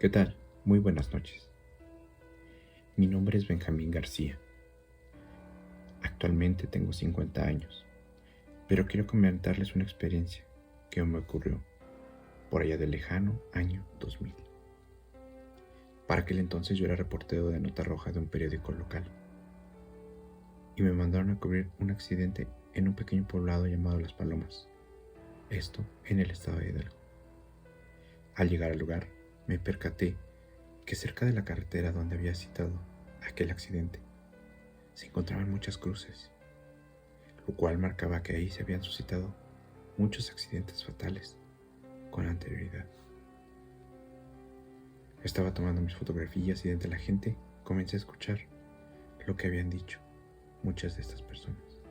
¿Qué tal? Muy buenas noches. Mi nombre es Benjamín García. Actualmente tengo 50 años, pero quiero comentarles una experiencia que me ocurrió por allá del lejano año 2000. Para aquel entonces yo era reportero de nota roja de un periódico local y me mandaron a cubrir un accidente en un pequeño poblado llamado Las Palomas, esto en el estado de Hidalgo. Al llegar al lugar, me percaté que cerca de la carretera donde había citado aquel accidente se encontraban muchas cruces, lo cual marcaba que ahí se habían suscitado muchos accidentes fatales con anterioridad. Estaba tomando mis fotografías y de entre la gente comencé a escuchar lo que habían dicho muchas de estas personas.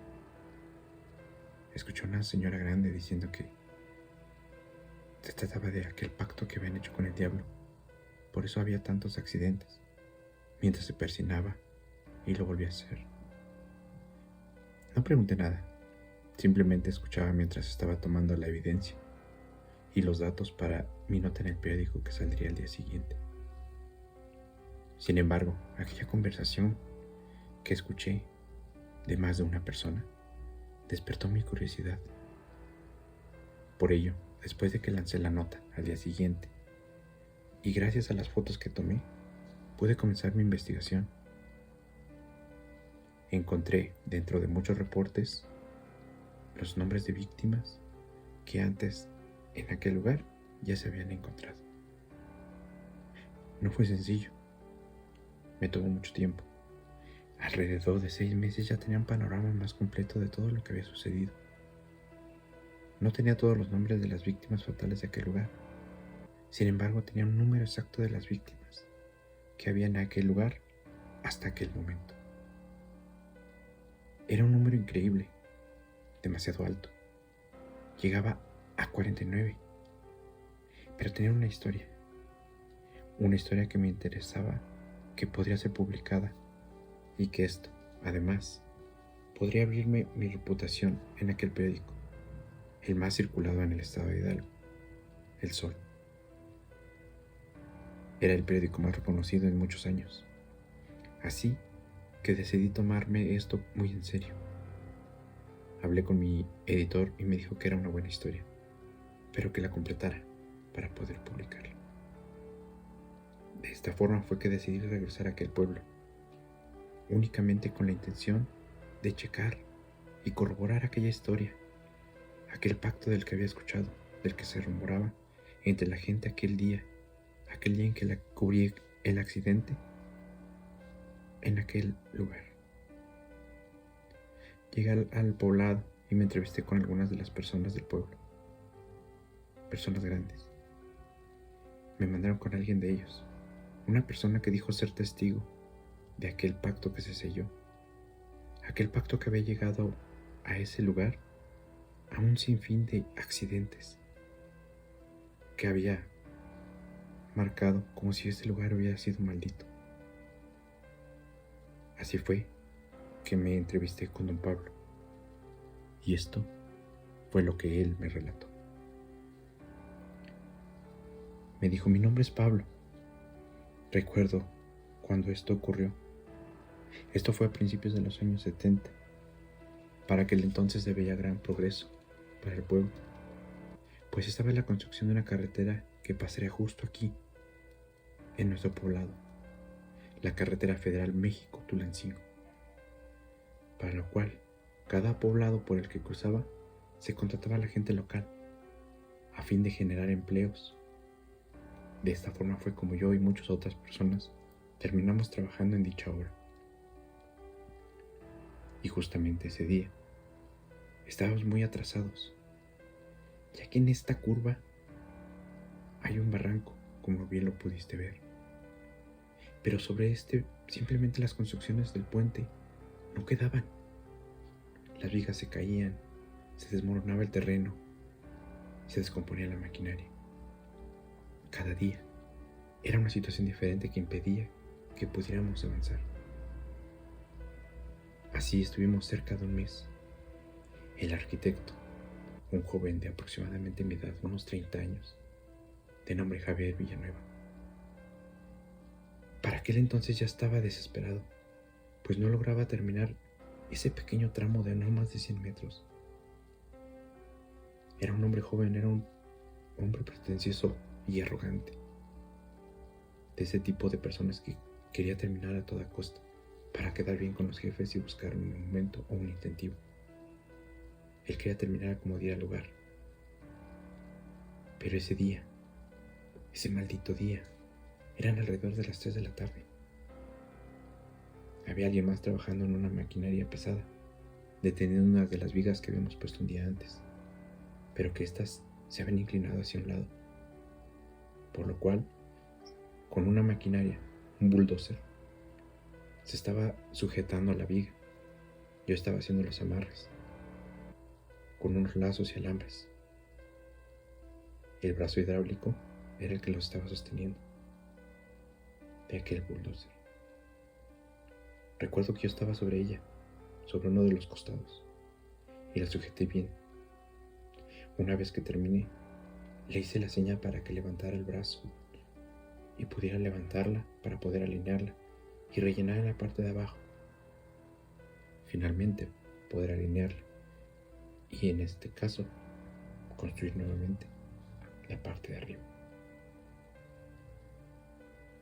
Escuché a una señora grande diciendo que se trataba de aquel pacto que habían hecho con el diablo, por eso había tantos accidentes, mientras se persinaba y lo volvía a hacer. No pregunté nada, simplemente escuchaba mientras estaba tomando la evidencia y los datos para mi nota en el periódico que saldría al día siguiente. Sin embargo, aquella conversación que escuché de más de una persona despertó mi curiosidad. Por ello, después de que lancé la nota al día siguiente y gracias a las fotos que tomé, pude comenzar mi investigación. Encontré dentro de muchos reportes los nombres de víctimas que antes en aquel lugar ya se habían encontrado. No fue sencillo, me tomó mucho tiempo. Alrededor de 6 meses ya tenía un panorama más completo de todo lo que había sucedido. No tenía todos los nombres de las víctimas fatales de aquel lugar. Sin embargo, tenía un número exacto de las víctimas que había en aquel lugar hasta aquel momento. Era un número increíble, demasiado alto. Llegaba a 49, pero tenía una historia que me interesaba, que podría ser publicada y que esto, además, podría abrirme mi reputación en aquel periódico, el más circulado en el estado de Hidalgo, El Sol. Era el periódico más reconocido en muchos años. Así que decidí tomarme esto muy en serio. Hablé con mi editor y me dijo que era una buena historia, pero que la completara para poder publicarla. De esta forma fue que decidí regresar a aquel pueblo, únicamente con la intención de checar y corroborar aquella historia, aquel pacto del que había escuchado, del que se rumoraba entre la gente aquel día en que cubrí el accidente en aquel lugar. Llegué al poblado y me entrevisté con algunas de las personas del pueblo, personas grandes. Me mandaron con alguien de ellos, una persona que dijo ser testigo de aquel pacto que se selló, aquel pacto que había llegado a ese lugar a un sinfín de accidentes que había marcado como si ese lugar hubiera sido maldito. Así fue que me entrevisté con don Pablo, y esto fue lo que él me relató. Me dijo: mi nombre es Pablo. Recuerdo cuando esto ocurrió. Esto fue a principios de los años 70. Para aquel entonces se veía gran progreso para el pueblo, pues estaba la construcción de una carretera que pasaría justo aquí, en nuestro poblado, la carretera federal México-Tulancingo, para lo cual cada poblado por el que cruzaba se contrataba a la gente local a fin de generar empleos. De esta forma fue como yo y muchas otras personas terminamos trabajando en dicha obra. Y justamente ese día estábamos muy atrasados, ya que en esta curva hay un barranco, como bien lo pudiste ver. Pero sobre este, simplemente las construcciones del puente no quedaban. Las vigas se caían, se desmoronaba el terreno, se descomponía la maquinaria. Cada día era una situación diferente que impedía que pudiéramos avanzar. Así estuvimos cerca de un mes. El arquitecto, un joven de aproximadamente mi edad, unos 30 años, de nombre Javier Villanueva, Para aquel entonces ya estaba desesperado, pues no lograba terminar ese pequeño tramo de no más de 100 metros. Era un hombre joven, era un hombre pretencioso y arrogante, de ese tipo de personas que quería terminar a toda costa para quedar bien con los jefes y buscar un aumento o un incentivo. Él quería terminar a como diera lugar. Pero ese día, ese maldito día, eran alrededor de las 3 de la tarde. Había alguien más trabajando en una maquinaria pesada, deteniendo una de las vigas que habíamos puesto un día antes, pero que éstas se habían inclinado hacia un lado, por lo cual, con una maquinaria, un bulldozer, se estaba sujetando a la viga. Yo estaba haciendo los amarres, con unos lazos y alambres. El brazo hidráulico era el que los estaba sosteniendo, de aquel bulldozer. Recuerdo que yo estaba sobre ella, sobre uno de los costados, y la sujeté bien. Una vez que terminé, le hice la señal para que levantara el brazo y pudiera levantarla para poder alinearla y rellenar en la parte de abajo. Finalmente, poder alinearla y en este caso, construir nuevamente la parte de arriba.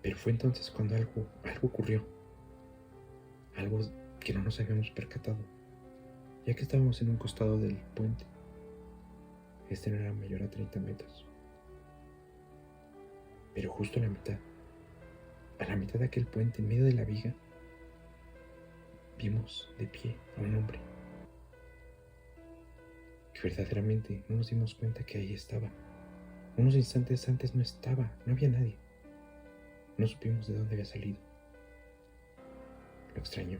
Pero fue entonces cuando algo ocurrió, algo que no nos habíamos percatado, ya que estábamos en un costado del puente. Este no era mayor a 30 metros. Pero justo a la mitad de aquel puente, en medio de la viga, vimos de pie a un hombre. Y verdaderamente no nos dimos cuenta que ahí estaba. Unos instantes antes no estaba, no había nadie. No supimos de dónde había salido. Lo extraño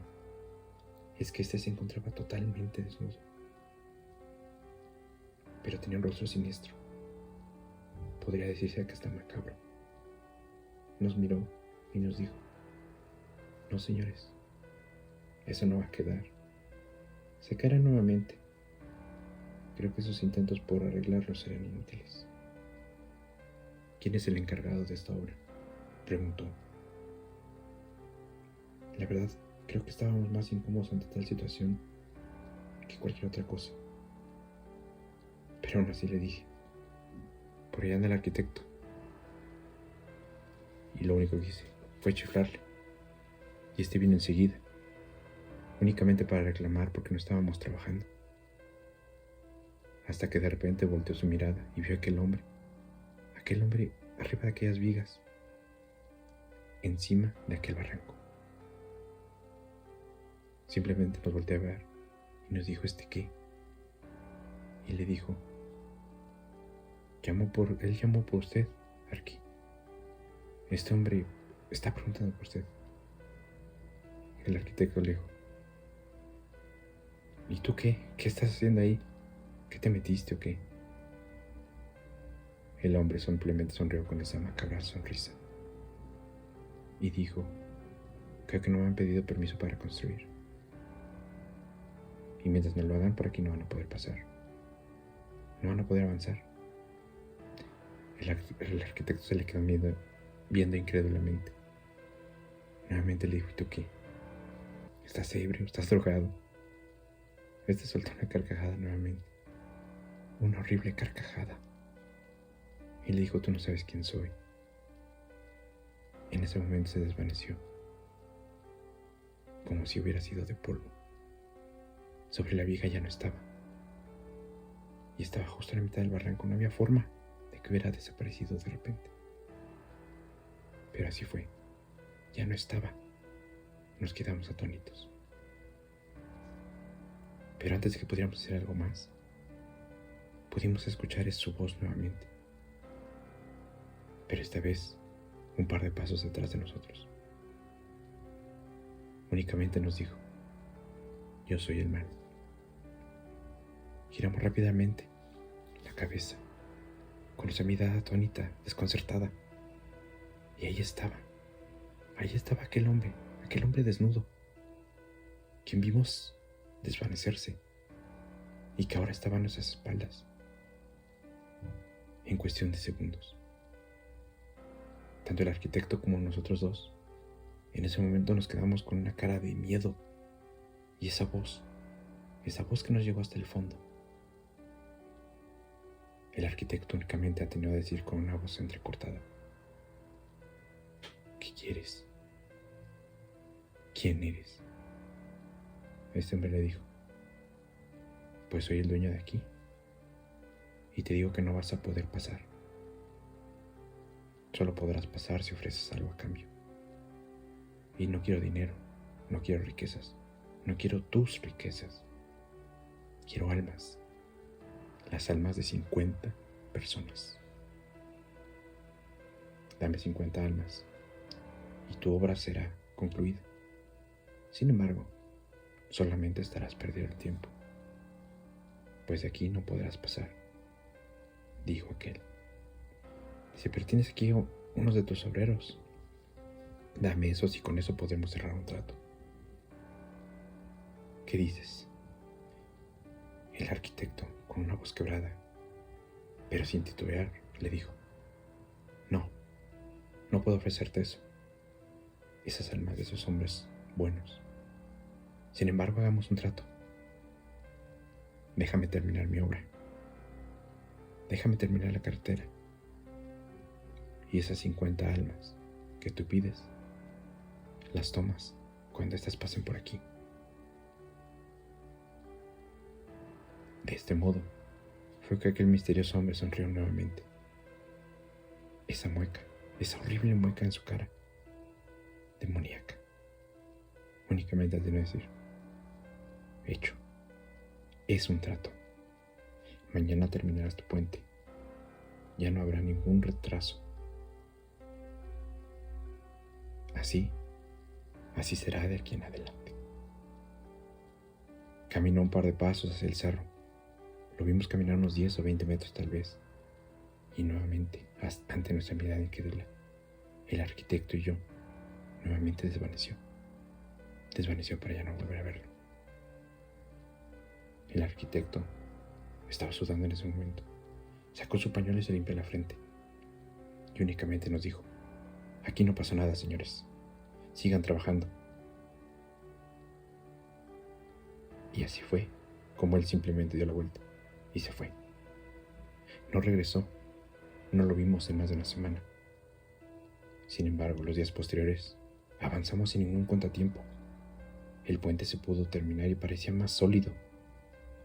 es que este se encontraba totalmente desnudo, pero tenía un rostro siniestro. Podría decirse que hasta macabro. Nos miró y nos dijo: no, señores, eso no va a quedar. Se caerá nuevamente. Creo que sus intentos por arreglarlo serán inútiles. ¿Quién es el encargado de esta obra?, preguntó. La verdad, creo que estábamos más incómodos ante tal situación que cualquier otra cosa. Pero aún así le dije: por allá anda el arquitecto. Y lo único que hice fue chiflarle. Y este vino enseguida, únicamente para reclamar porque no estábamos trabajando. Hasta que de repente volteó su mirada y vio a aquel hombre arriba de aquellas vigas, encima de aquel barranco. Simplemente nos volteó a ver y nos dijo: ¿este qué? Y le dijo: él llamó por usted, Arqui. Este hombre está preguntando por usted. El arquitecto le dijo: ¿y tú qué? ¿Qué estás haciendo ahí? ¿Qué te metiste o qué? El hombre simplemente sonrió con esa macabra sonrisa y dijo: creo que no me han pedido permiso para construir. Y mientras no lo hagan, por aquí no van a poder pasar. No van a poder avanzar. El arquitecto se le quedó viendo incrédulamente. Nuevamente le dijo: ¿y tú qué? ¿Estás ebrio? ¿Estás drogado? Este soltó una carcajada nuevamente. Una horrible carcajada. Y le dijo: tú no sabes quién soy. En ese momento se desvaneció, como si hubiera sido de polvo. Sobre la viga ya no estaba. Y estaba justo en la mitad del barranco. No había forma de que hubiera desaparecido de repente. Pero así fue. Ya no estaba. Nos quedamos atónitos. Pero antes de que pudiéramos hacer algo más, pudimos escuchar su voz nuevamente. Pero esta vez, un par de pasos detrás de nosotros. Únicamente nos dijo: yo soy el mal. Giramos rápidamente la cabeza, con nuestra mirada atónita, desconcertada. Y ahí estaba aquel hombre desnudo, quien vimos desvanecerse y que ahora estaba a nuestras espaldas, en cuestión de segundos. Tanto el arquitecto como nosotros dos En ese momento nos quedamos con una cara de miedo y esa voz que nos llegó hasta el fondo. El arquitecto únicamente ha tenido que decir con una voz entrecortada: ¿qué quieres? ¿Quién eres? Este hombre le dijo: pues soy el dueño de aquí y te digo que no vas a poder pasar. Solo podrás pasar si ofreces algo a cambio. Y no quiero dinero, no quiero riquezas, no quiero tus riquezas. Quiero almas, las almas de 50 personas. Dame 50 almas y tu obra será concluida. Sin embargo, solamente estarás perdiendo el tiempo, pues de aquí no podrás pasar, dijo aquel. Dice: pero tienes aquí unos de tus obreros. Dame esos y con eso podemos cerrar un trato. ¿Qué dices? El arquitecto, con una voz quebrada, pero sin titubear, le dijo: no puedo ofrecerte eso. Esas almas de esos hombres buenos. Sin embargo, hagamos un trato. Déjame terminar mi obra. Déjame terminar la carretera. Y esas 50 almas que tú pides, las tomas cuando éstas pasen por aquí. De este modo, fue que aquel misterioso hombre sonrió nuevamente. Esa mueca, esa horrible mueca en su cara, demoníaca, únicamente al decir: hecho, es un trato. Mañana terminarás tu puente. Ya no habrá ningún retraso. Así será de aquí en adelante. Caminó un par de pasos hacia el cerro. Lo vimos caminar unos 10 o 20 metros tal vez. Y nuevamente, ante nuestra mirada incrédula, el arquitecto y yo, nuevamente desvaneció. Desvaneció para ya no volver a verlo. El arquitecto estaba sudando en ese momento. Sacó su pañuelo y se limpió la frente. Y únicamente nos dijo: aquí no pasó nada, señores. Sigan trabajando. Y así fue como él simplemente dio la vuelta y se fue. No regresó. No lo vimos en más de una semana. Sin embargo, los días posteriores avanzamos sin ningún contratiempo. El puente se pudo terminar y parecía más sólido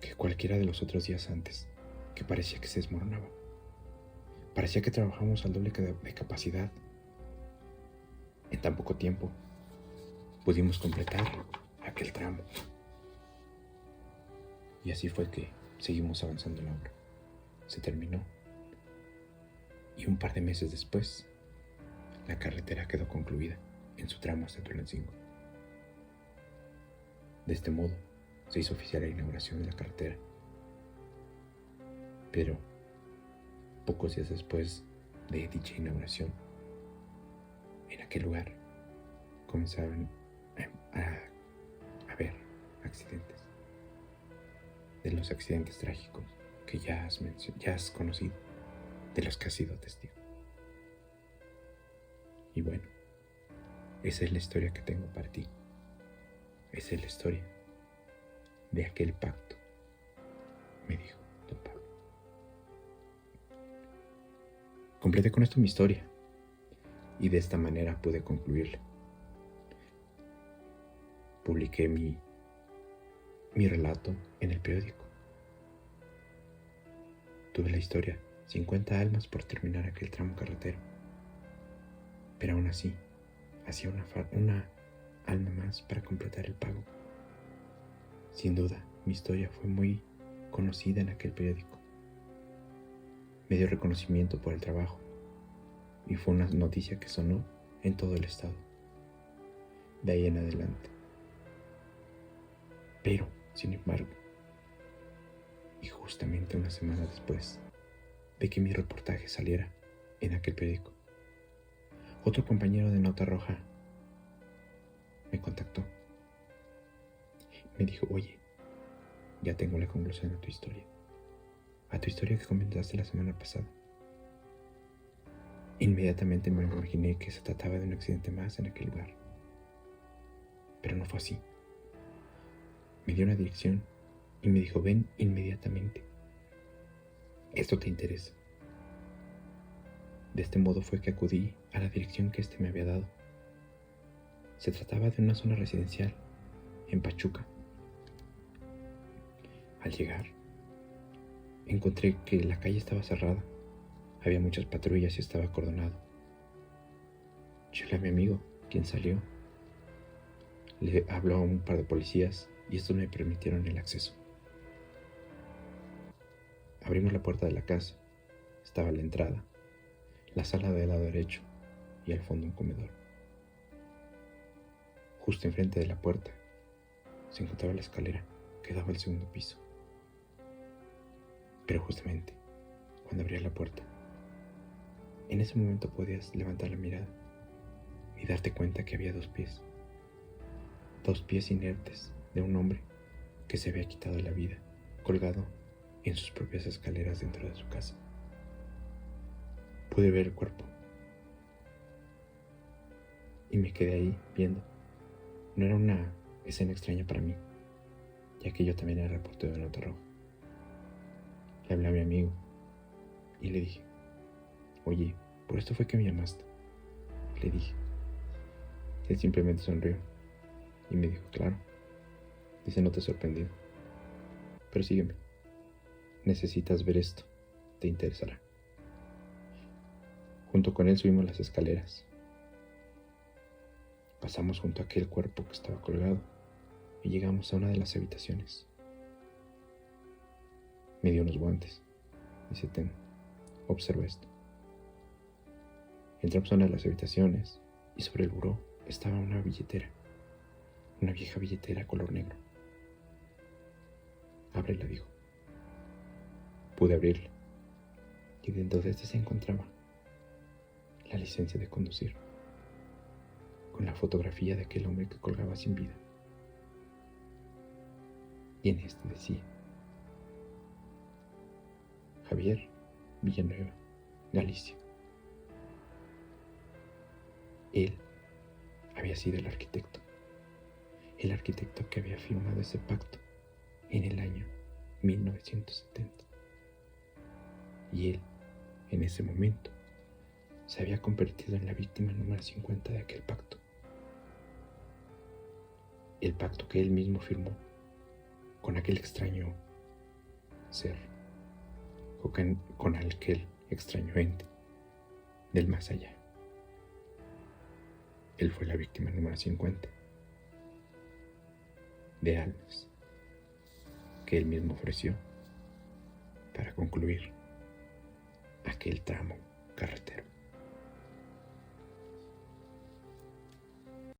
que cualquiera de los otros días antes, que parecía que se desmoronaba. Parecía que trabajamos al doble de capacidad. En tan poco tiempo pudimos completar aquel tramo. Y así fue que seguimos avanzando en la obra. Se terminó. Y un par de meses después, la carretera quedó concluida en su tramo hasta Tulancingo. De este modo, se hizo oficial la inauguración de la carretera. Pero, pocos días después de dicha inauguración, en aquel lugar comenzaron a haber accidentes. De los accidentes trágicos que ya has conocido, de los que has sido testigo. Y bueno, esa es la historia que tengo para ti. Esa es la historia de aquel pacto, me dijo don Pablo. Completé con esto mi historia y de esta manera pude concluirla. Publiqué mi relato en el periódico. Tuve la historia: 50 almas por terminar aquel tramo carretero. Pero aún así, hacía una alma más para completar el pago. Sin duda, mi historia fue muy conocida en aquel periódico. Me dio reconocimiento por el trabajo y fue una noticia que sonó en todo el estado. De ahí en adelante. Pero, sin embargo, y justamente una semana después de que mi reportaje saliera en aquel periódico, otro compañero de Nota Roja me contactó. Me dijo: oye, ya tengo la conclusión de tu historia. A tu historia que comentaste la semana pasada. Inmediatamente me imaginé que se trataba de un accidente más en aquel lugar. pero no fue así. Me dio una dirección y me dijo: ven inmediatamente. Esto te interesa. De este modo fue que acudí a la dirección que éste me había dado. Se trataba de una zona residencial en Pachuca. Al llegar, encontré que la calle estaba cerrada. Había muchas patrullas y estaba acordonado. Yo le a mi amigo, quien salió. Le habló a un par de policías y estos me permitieron el acceso. Abrimos la puerta de la casa. Estaba la entrada, la sala del lado derecho y al fondo un comedor. Justo enfrente de la puerta se encontraba la escalera que daba al segundo piso. Pero justamente cuando abría la puerta, en ese momento podías levantar la mirada y darte cuenta que había dos pies inertes de un hombre que se había quitado la vida, colgado en sus propias escaleras dentro de su casa. Pude ver el cuerpo y me quedé ahí viendo. No era una escena extraña para mí, ya que yo también era reportero de Nota Roja. Le hablé a mi amigo y le dije: oye, por esto fue que me llamaste. Le dije. Él simplemente sonrió y me dijo: claro. Dice: no te he sorprendido, pero sígueme. Necesitas ver esto, te interesará. Junto con él subimos las escaleras. Pasamos junto a aquel cuerpo que estaba colgado y llegamos a una de las habitaciones. Me dio unos guantes. Dice: ten, observa esto. Entramos a una de las habitaciones y sobre el buró estaba una billetera, una vieja billetera color negro. Ábrela, dijo. Pude abrirla y dentro de este se encontraba la licencia de conducir, con la fotografía de aquel hombre que colgaba sin vida. Y en este decía: Javier Villanueva, Galicia. Él había sido el arquitecto que había firmado ese pacto en el año 1970. Y él, en ese momento, se había convertido en la víctima número 50 de aquel pacto. El pacto que él mismo firmó con aquel extraño ser, o con aquel extraño ente del más allá. Él fue la víctima número 50 de almas que él mismo ofreció para concluir aquel tramo carretero.